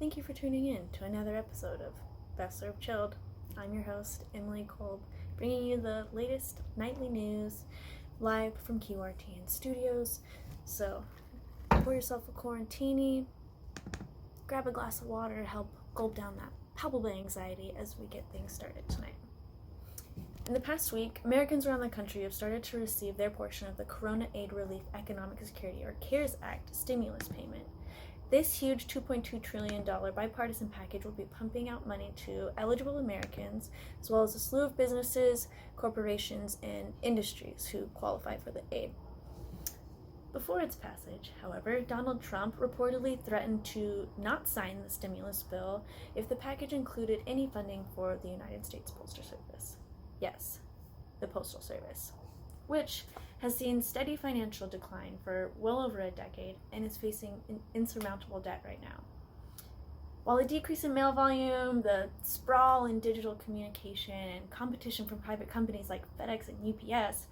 Thank you for tuning in to another episode of Best Served Chilled. I'm your host, Emily Kolb, bringing you the latest nightly news live from QRTN Studios. So, pour yourself a quarantini, grab a glass of water to help gulp down that palpable anxiety as we get things started tonight. In the past week, Americans around the country have started to receive their portion of the Corona Aid Relief Economic Security, or CARES Act, stimulus payment. This huge $2.2 trillion bipartisan package will be pumping out money to eligible Americans, as well as a slew of businesses, corporations, and industries who qualify for the aid. Before its passage, however, Donald Trump reportedly threatened to not sign the stimulus bill if the package included any funding for the United States Postal Service. Yes, the Postal Service, which has seen steady financial decline for well over a decade and is facing an insurmountable debt right now. While a decrease in mail volume, the sprawl in digital communication, and competition from private companies like FedEx and UPS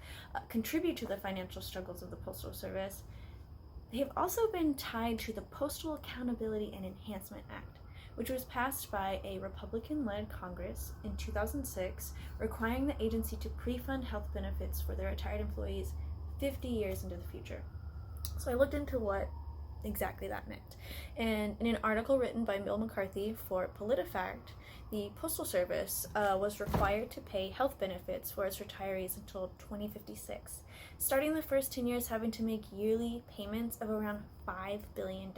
contribute to the financial struggles of the Postal Service, they have also been tied to the Postal Accountability and Enhancement Act, which was passed by a Republican-led Congress in 2006, requiring the agency to pre-fund health benefits for their retired employees 50 years into the future. So I looked into what exactly that meant. And in an article written by Bill McCarthy for PolitiFact, the Postal Service was required to pay health benefits for its retirees until 2056, starting the first 10 years having to make yearly payments of around $5 billion.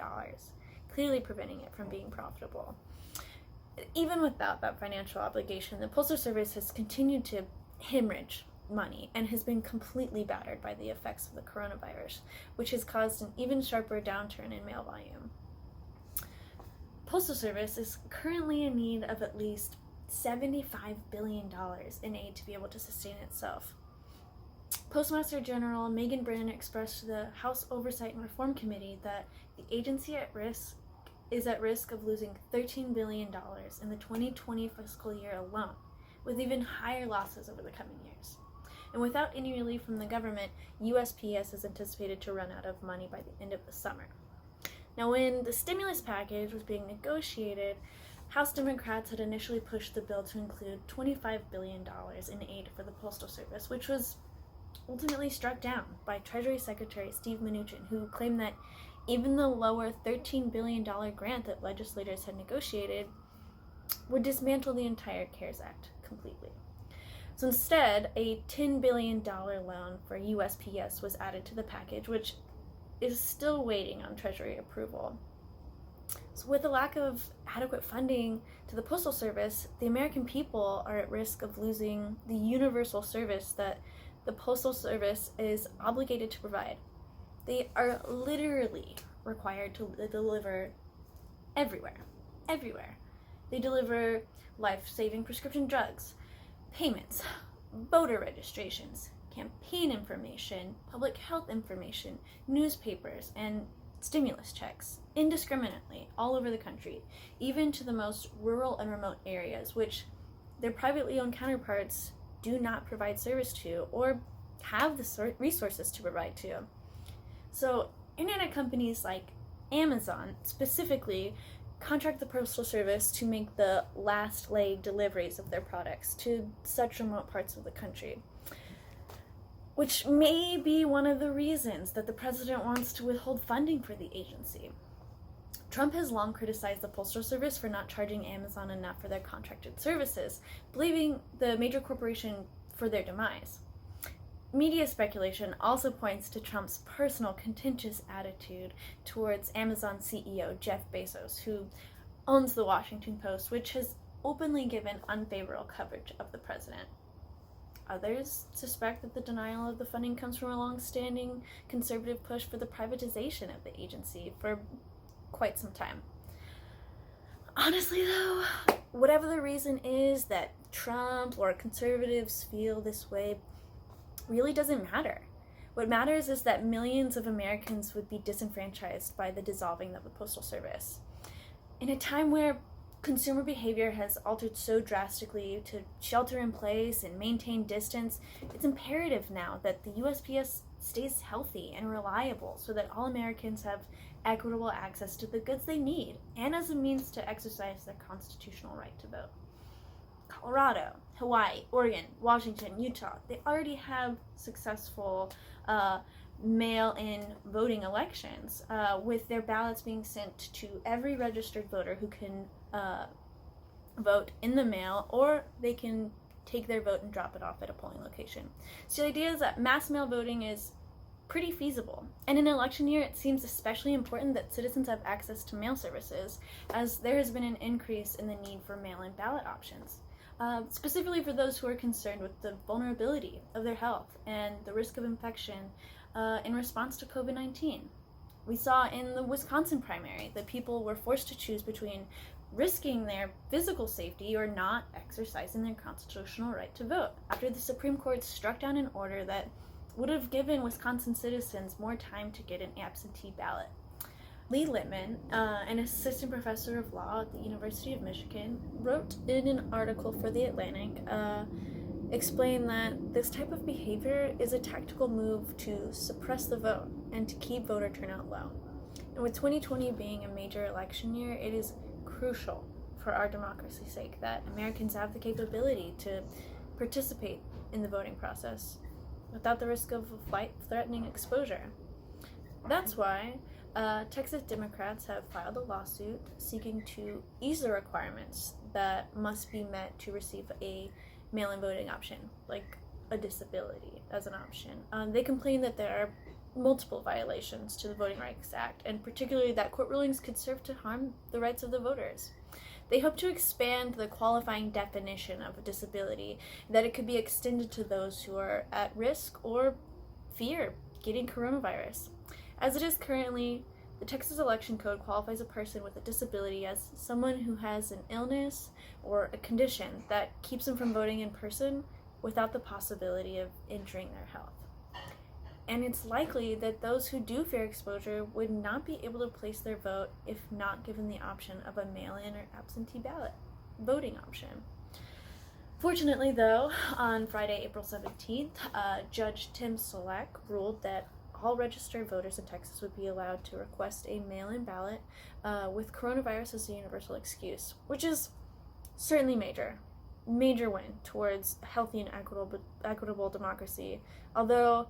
Clearly preventing it from being profitable. Even without that financial obligation, the Postal Service has continued to hemorrhage money and has been completely battered by the effects of the coronavirus, which has caused an even sharper downturn in mail volume. Postal Service is currently in need of at least $75 billion in aid to be able to sustain itself. Postmaster General Megan Brennan expressed to the House Oversight and Reform Committee that the agency is at risk of losing $13 billion in the 2020 fiscal year alone, with even higher losses over the coming years. And without any relief from the government, USPS is anticipated to run out of money by the end of the summer. Now, when the stimulus package was being negotiated, House Democrats had initially pushed the bill to include $25 billion in aid for the Postal Service, which was ultimately struck down by Treasury Secretary Steve Mnuchin, who claimed that even the lower $13 billion grant that legislators had negotiated would dismantle the entire CARES Act completely. So instead, a $10 billion loan for USPS was added to the package, which is still waiting on Treasury approval. So with the lack of adequate funding to the Postal Service, the American people are at risk of losing the universal service that the Postal Service is obligated to provide. They are literally required to deliver everywhere. They deliver life-saving prescription drugs, payments, voter registrations, campaign information, public health information, newspapers, and stimulus checks indiscriminately all over the country, even to the most rural and remote areas, which their privately owned counterparts do not provide service to or have the resources to provide to. So internet companies like Amazon specifically contract the Postal Service to make the last leg deliveries of their products to such remote parts of the country, which may be one of the reasons that the president wants to withhold funding for the agency. Trump has long criticized the Postal Service for not charging Amazon enough for their contracted services, blaming the major corporation for their demise. Media speculation also points to Trump's personal contentious attitude towards Amazon CEO Jeff Bezos, who owns the Washington Post, which has openly given unfavorable coverage of the president. Others suspect that the denial of the funding comes from a long-standing conservative push for the privatization of the agency for quite some time. Honestly, though, whatever the reason is that Trump or conservatives feel this way really doesn't matter. What matters is that millions of Americans would be disenfranchised by the dissolving of the Postal Service. In a time where consumer behavior has altered so drastically to shelter in place and maintain distance, it's imperative now that the USPS stays healthy and reliable so that all Americans have equitable access to the goods they need and as a means to exercise their constitutional right to vote. Colorado, Hawaii, Oregon, Washington, Utah, they already have successful mail-in voting elections with their ballots being sent to every registered voter who can vote in the mail, or they can take their vote and drop it off at a polling location. So the idea is that mass mail voting is pretty feasible. And in an election year, it seems especially important that citizens have access to mail services, as there has been an increase in the need for mail-in ballot options, specifically for those who are concerned with the vulnerability of their health and the risk of infection in response to COVID-19. We saw in the Wisconsin primary that people were forced to choose between risking their physical safety or not exercising their constitutional right to vote after the Supreme Court struck down an order that would have given Wisconsin citizens more time to get an absentee ballot. Lee Littman, an assistant professor of law at the University of Michigan, wrote in an article for The Atlantic, explained that this type of behavior is a tactical move to suppress the vote and to keep voter turnout low. And with 2020 being a major election year, it is crucial for our democracy's sake that Americans have the capability to participate in the voting process without the risk of life-threatening exposure. That's why Texas Democrats have filed a lawsuit seeking to ease the requirements that must be met to receive a mail-in voting option, like a disability as an option. They complain that there are multiple violations to the Voting Rights Act, and particularly that court rulings could serve to harm the rights of the voters. They hope to expand the qualifying definition of a disability, that it could be extended to those who are at risk or fear getting coronavirus. As it is currently, the Texas Election Code qualifies a person with a disability as someone who has an illness or a condition that keeps them from voting in person without the possibility of injuring their health. And it's likely that those who do fear exposure would not be able to place their vote if not given the option of a mail-in or absentee ballot voting option. Fortunately, though, on Friday, April 17th, Judge Tim Solak ruled that all registered voters in Texas would be allowed to request a mail-in ballot with coronavirus as a universal excuse, which is certainly major win towards a healthy and equitable democracy, although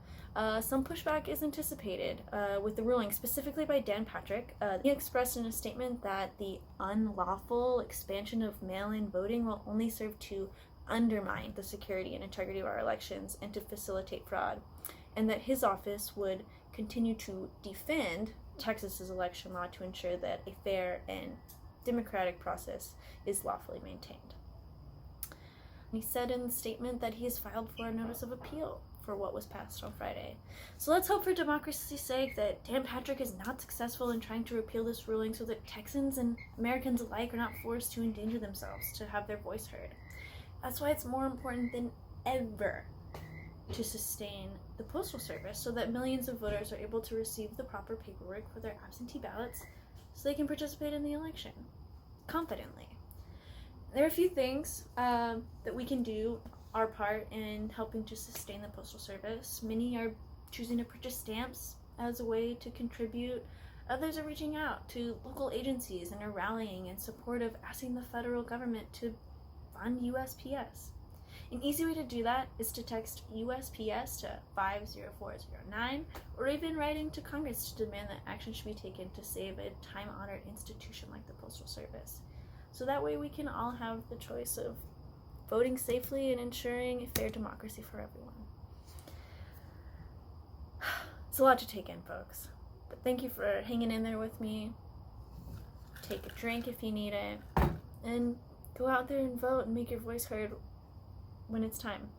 some pushback is anticipated with the ruling, specifically by Dan Patrick. He expressed in a statement that the unlawful expansion of mail-in voting will only serve to undermine the security and integrity of our elections and to facilitate fraud, and that his office would continue to defend Texas's election law to ensure that a fair and democratic process is lawfully maintained. He said in the statement that he has filed for a notice of appeal for what was passed on Friday. So let's hope for democracy's sake that Dan Patrick is not successful in trying to repeal this ruling so that Texans and Americans alike are not forced to endanger themselves to have their voice heard. That's why it's more important than ever to sustain the Postal Service so that millions of voters are able to receive the proper paperwork for their absentee ballots so they can participate in the election confidently. There are a few things that we can do our part in helping to sustain the Postal Service. Many are choosing to purchase stamps as a way to contribute. Others are reaching out to local agencies and are rallying in support of asking the federal government to fund USPS. An easy way to do that is to text USPS to 50409 or even writing to Congress to demand that action should be taken to save a time-honored institution like the Postal Service. So that way we can all have the choice of voting safely and ensuring a fair democracy for everyone. It's a lot to take in, folks. But thank you for hanging in there with me. Take a drink if you need it. And go out there and vote and make your voice heard when it's time.